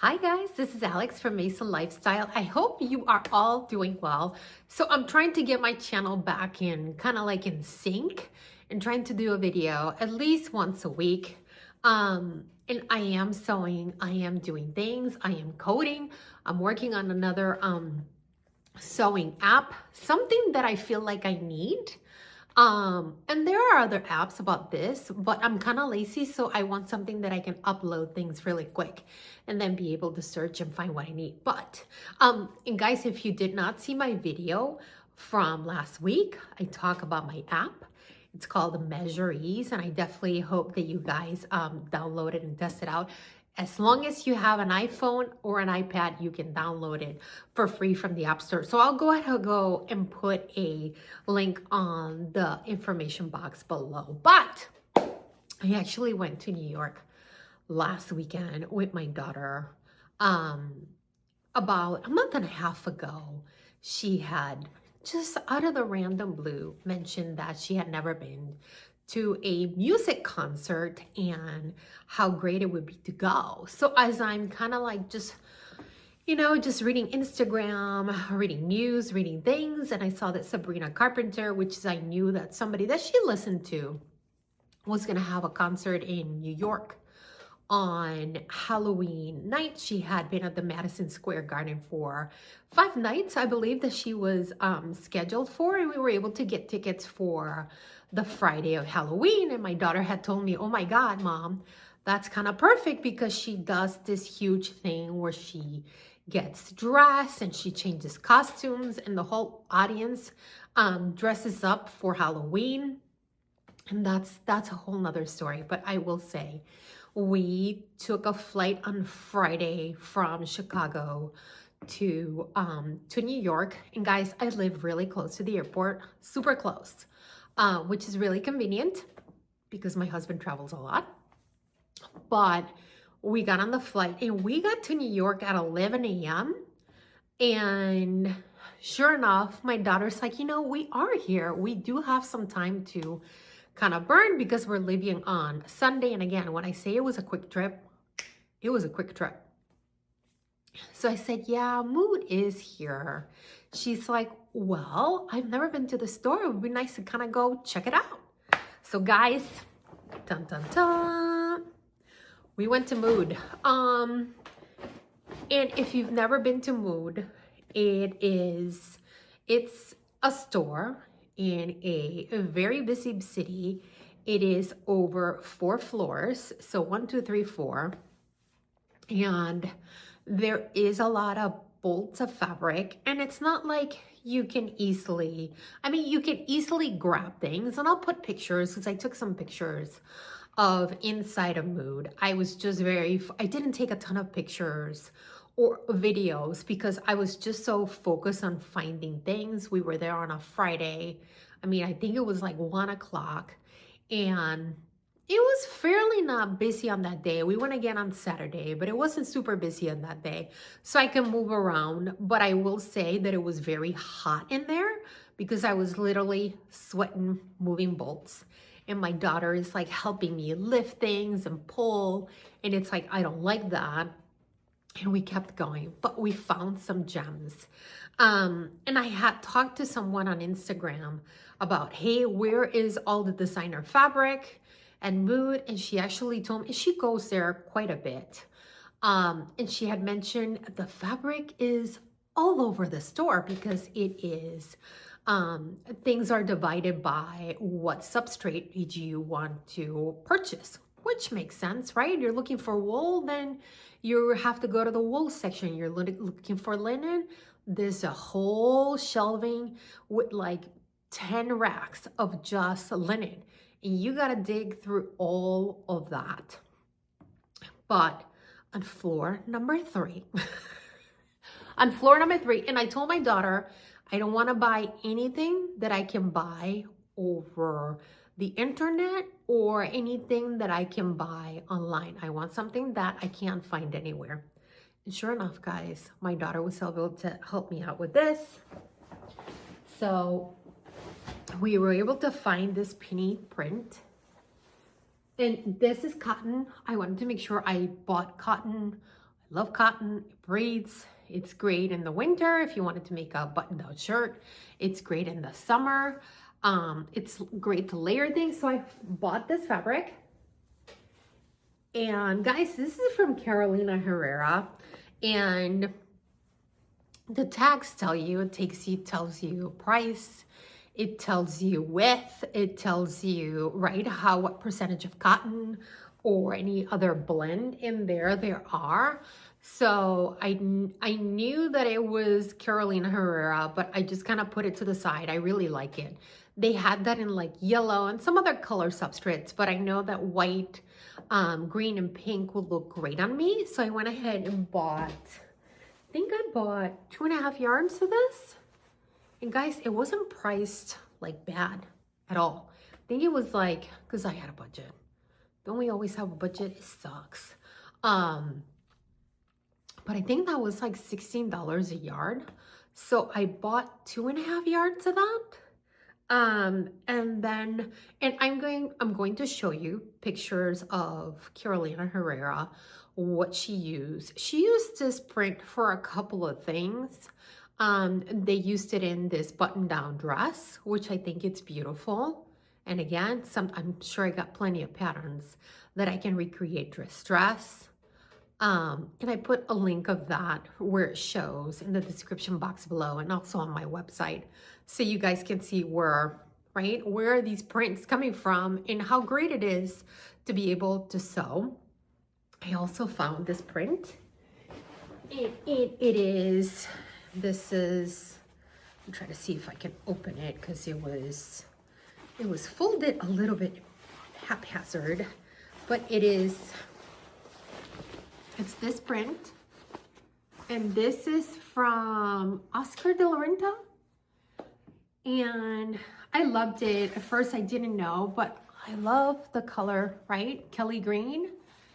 Hi guys, this is Alex from Mason Lifestyle. I hope you are all doing well. So I'm trying to get my channel back in kind of like in sync and trying to do a video at least once a week. And I am sewing, I am doing things, I am coding, I'm working on another sewing app, something that I feel like I need. And there are other apps about this, but I'm kind of lazy, so I want something that I can upload things really quick and then be able to search and find what I need. But, and guys, if you did not see my video from last week, I talk about my app. It's called Measure Ease, and I definitely hope that you guys download it and test it out. As long as you have an iPhone or an iPad, you can download it for free from the App Store. So I'll go ahead and put a link on the information box below. But I actually went to New York last weekend with my daughter. About a month and a half ago, she had just out of the random blue mentioned that she had never been to a music concert and how great it would be to go. So as I'm kind of like just reading Instagram, reading news, reading things, and I saw that Sabrina Carpenter, which is I knew that somebody that she listened to was gonna have a concert in New York on Halloween night. She had been at the Madison Square Garden for 5 nights, I believe, that she was scheduled for, and we were able to get tickets for the Friday of Halloween. And my daughter had told me, oh my God, Mom, that's kind of perfect because she does this huge thing where she gets dressed and she changes costumes and the whole audience dresses up for Halloween. And that's a whole nother story. But I will say, we took a flight on Friday from Chicago to New York. And guys, I live really close to the airport, super close, which is really convenient because my husband travels a lot. But we got on the flight and we got to New York at 11 a.m. And sure enough, my daughter's like, we are here. We do have some time to kind of burn because we're leaving on Sunday. And again, when I say it was a quick trip, it was a quick trip. So I said, yeah, Mood is here. She's like, well, I've never been to the store. It would be nice to kind of go check it out. So guys, dun dun dun, we went to Mood. And if you've never been to Mood, it's a store in a very busy city. It is over 4 floors, so 1, 2, 3, 4, and there is a lot of bolts of fabric, and it's not like you can easily, you can easily grab things, and I'll put pictures because I took some pictures of inside a Mood. I didn't take a ton of pictures or videos because I was just so focused on finding things. We were there on a Friday. I think it was like 1 o'clock, and it was fairly not busy on that day. We went again on Saturday, but it wasn't super busy on that day, so I can move around. But I will say that it was very hot in there because I was literally sweating, moving bolts. And my daughter is like helping me lift things and pull, and it's like, I don't like that. And we kept going, but we found some gems. And I had talked to someone on Instagram about, hey, where is all the designer fabric and Mood? And she actually told me she goes there quite a bit. And she had mentioned the fabric is all over the store because it is, things are divided by what substrate you want to purchase, which makes sense, right? You're looking for wool, then you have to go to the wool section. You're looking for linen, there's a whole shelving with like 10 racks of just linen, and you got to dig through all of that. But on floor number 3, and I told my daughter, I don't want to buy anything that I can buy over the internet or anything that I can buy online. I want something that I can't find anywhere. And sure enough, guys, my daughter was able to help me out with this. So we were able to find this penny print. And this is cotton. I wanted to make sure I bought cotton I love cotton. It breathes. It's great in the winter if you wanted to make a button-down shirt. It's great in the summer. It's great to layer things. So I bought this fabric. And guys, this is from Carolina Herrera. And the tags tell you, tells you price, it tells you width, it tells you, right, what percentage of cotton or any other blend in there are. So I knew that it was Carolina Herrera, but I just kind of put it to the side. I really like it. They had that in like yellow and some other color substrates, but I know that white, green and pink would look great on me. So I went ahead and bought, I think I bought 2.5 yards of this. And guys, it wasn't priced like bad at all. I think it was like, because I had a budget. Don't we always have a budget? It sucks. But I think that was like $16 a yard. So I bought 2.5 yards of that. And I'm going to show you pictures of Carolina Herrera, what she used. She used this print for a couple of things. They used it in this button-down dress, which I think it's beautiful. And again, I'm sure I got plenty of patterns that I can recreate dress. And I put a link of that where it shows in the description box below and also on my website. So you guys can see where are these prints coming from and how great it is to be able to sew. I also found this print. This is, I'm trying to see if I can open it because it was folded a little bit haphazard, but it's this print, and this is from Oscar de la Renta, and I loved it. At first I didn't know, but I love the color, right? Kelly green.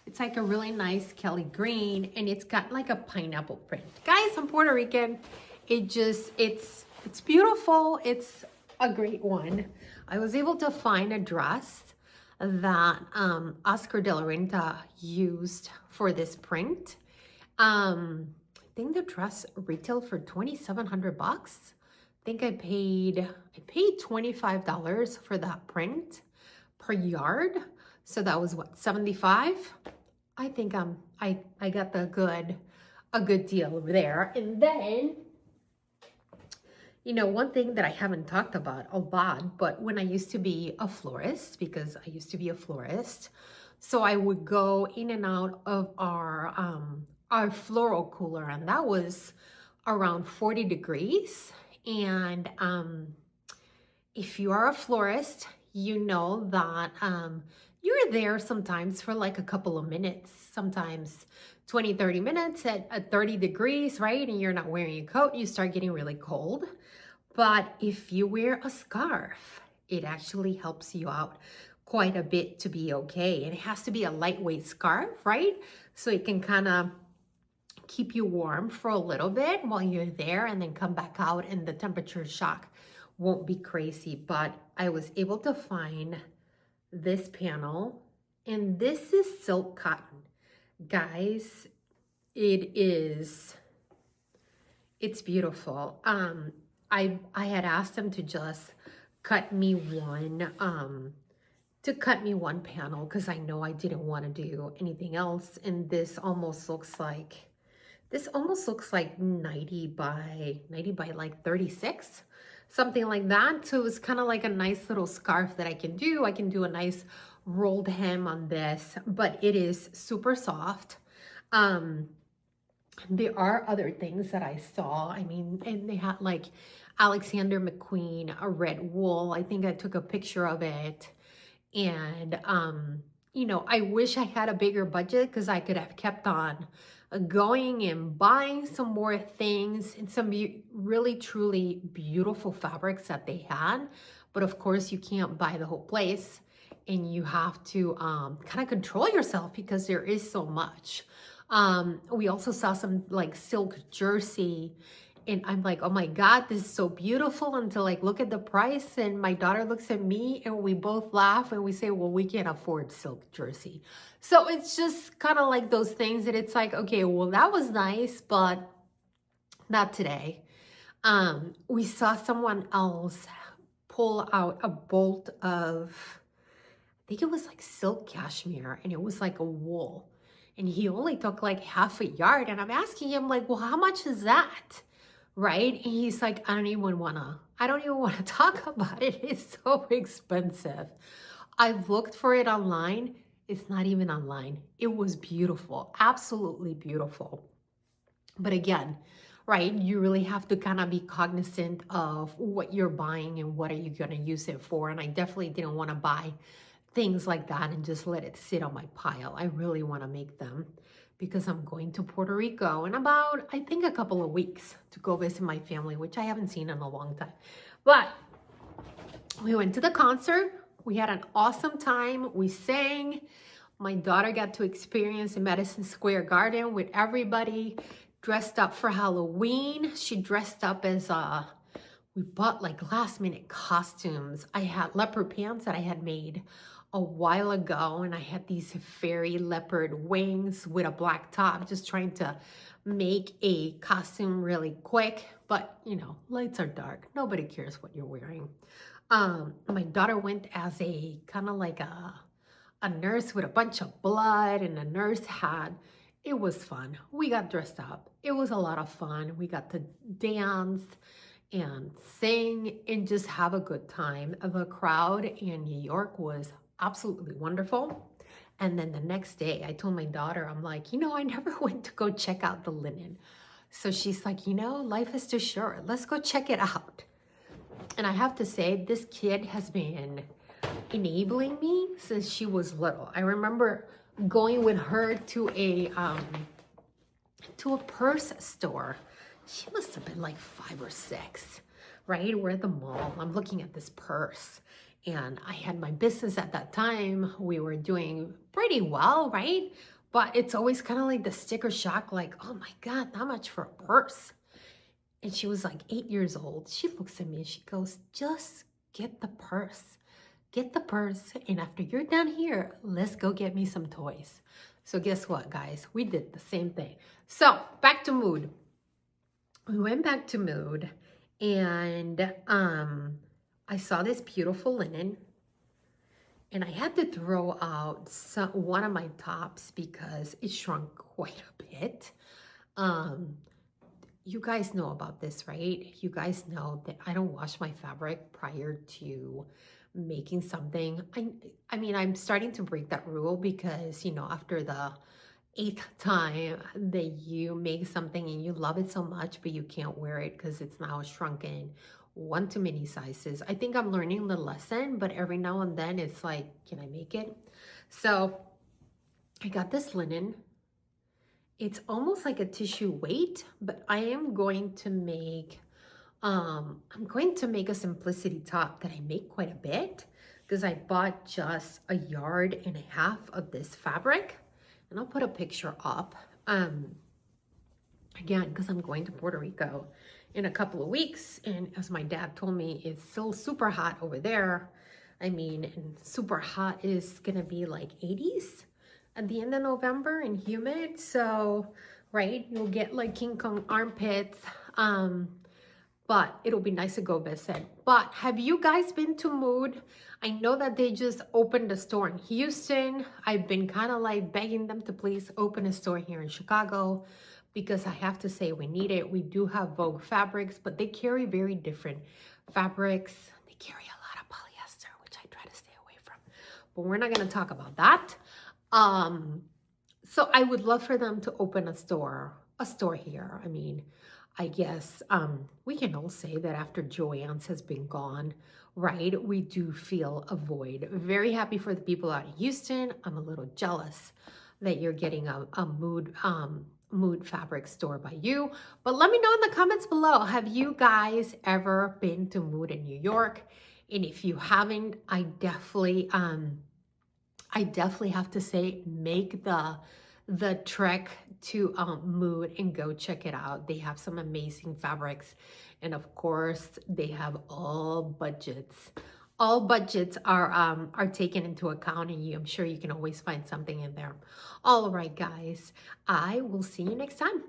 It's like a really nice Kelly green, and it's got like a pineapple print. Guys, I'm Puerto Rican. It's beautiful. It's a great one. I was able to find a dress that Oscar de la Renta used for this print. I think the dress retailed for $2,700. I think I paid $25 for that print per yard. So that was what, $75? I think I got a good deal over there. And then, you know, one thing that I haven't talked about a lot, but when I used to be a florist, because I used to be a florist, so I would go in and out of our floral cooler, and that was around 40 degrees. And if you are a florist, you know that you're there sometimes for like a couple of minutes, sometimes 20, 30 minutes at 30 degrees, right? And you're not wearing a coat, you start getting really cold. But if you wear a scarf, it actually helps you out quite a bit to be okay. And it has to be a lightweight scarf, right? So it can kind of keep you warm for a little bit while you're there and then come back out, and the temperature shock won't be crazy. But I was able to find this panel, and this is silk cotton. Guys, it's beautiful. I had asked them to just cut me one panel because I know I didn't want to do anything else. And this almost looks like 90 by like 36, something like that. So it was kind of like a nice little scarf that I can do. I can do a nice rolled hem on this, but it is super soft. There are other things that I saw. I mean, and they had like Alexander McQueen, a red wool. I think I took a picture of it. And, you know, I wish I had a bigger budget because I could have kept on going and buying some more things and some really, truly beautiful fabrics that they had. But of course, you can't buy the whole place, and you have to kind of control yourself because there is so much. We also saw some like silk jersey And I'm like, oh my God, this is so beautiful, until like, look at the price. And my daughter looks at me and we both laugh and we say, well, we can't afford silk jersey. So it's just kind of like those things that it's like, okay, well, that was nice, but not today. We saw someone else pull out a bolt of, I think it was like silk cashmere, and it was like a wool. And he only took like half a yard. And I'm asking him, like, well, how much is that? Right? And he's like, I don't even wanna talk about it. It's so expensive. I've looked for it online. It's not even online. It was beautiful, absolutely beautiful. But again, right, you really have to kind of be cognizant of what you're buying and what are you going to use it for. And I definitely didn't want to buy things like that and just let it sit on my pile. I really want to make them because I'm going to Puerto Rico in about, I think, a couple of weeks to go visit my family, which I haven't seen in a long time. But we went to the concert. We had an awesome time. We sang. My daughter got to experience the Madison Square Garden with everybody dressed up for Halloween. She dressed up as we bought like last minute costumes. I had leopard pants that I had made a while ago, and I had these fairy leopard wings with a black top, just trying to make a costume really quick. But you know, lights are dark. Nobody cares what you're wearing. My daughter went as a kind of like a nurse with a bunch of blood and a nurse hat. It was fun. We got dressed up. It was a lot of fun. We got to dance and sing and just have a good time. The crowd in New York was absolutely wonderful. And then the next day, I told my daughter, I'm like, you know, I never went to go check out the linen. So she's like, you know, life is too short. Let's go check it out. And I have to say, this kid has been enabling me since she was little. I remember going with her to a purse store. She must have been like 5 or 6, right? We're at the mall. I'm looking at this purse, and I had my business at that time. We were doing pretty well, right? But it's always kind of like the sticker shock, like, oh my God, that much for a purse. And she was like 8 years old. She looks at me and she goes, just get the purse. Get the purse, and after you're done here, let's go get me some toys. So guess what, guys? We did the same thing. So back to Mood. We went back to Mood, and I saw this beautiful linen, and I had to throw out one of my tops because it shrunk quite a bit. You guys know about this, right? You guys know that I don't wash my fabric prior to making something. I mean, I'm starting to break that rule because, you know, after the 8th time that you make something and you love it so much, but you can't wear it because it's now shrunken one too many sizes. I think I'm learning the lesson, but every now and then it's like, can I make it? So I got this linen. It's almost like a tissue weight, but I am going to make I'm going to make a simplicity top that I make quite a bit because I bought just 1.5 yards of this fabric, and I'll put a picture up again because I'm going to Puerto Rico in a couple of weeks, and as my dad told me, it's still super hot over there. I mean, and super hot is gonna be like 80s at the end of November and humid. So, right, you'll get like King Kong armpits. But it'll be nice to go visit. But have you guys been to Mood? I know that they just opened a store in Houston. I've been kind of like begging them to please open a store here in Chicago because I have to say we need it. We do have Vogue fabrics, but they carry very different fabrics. They carry a lot of polyester, which I try to stay away from. But we're not going to talk about that. So I would love for them to open a store here. I mean, I guess we can all say that after Joann's has been gone, right? We do feel a void. Very happy for the people out in Houston. I'm a little jealous that you're getting a Mood fabric store by you. But let me know in the comments below. Have you guys ever been to Mood in New York? And if you haven't, I definitely have to say, make the the trek to Mood and go check it out. They have some amazing fabrics. And of course, they have all budgets. All budgets are taken into account, and I'm sure you can always find something in there. All right, guys, I will see you next time.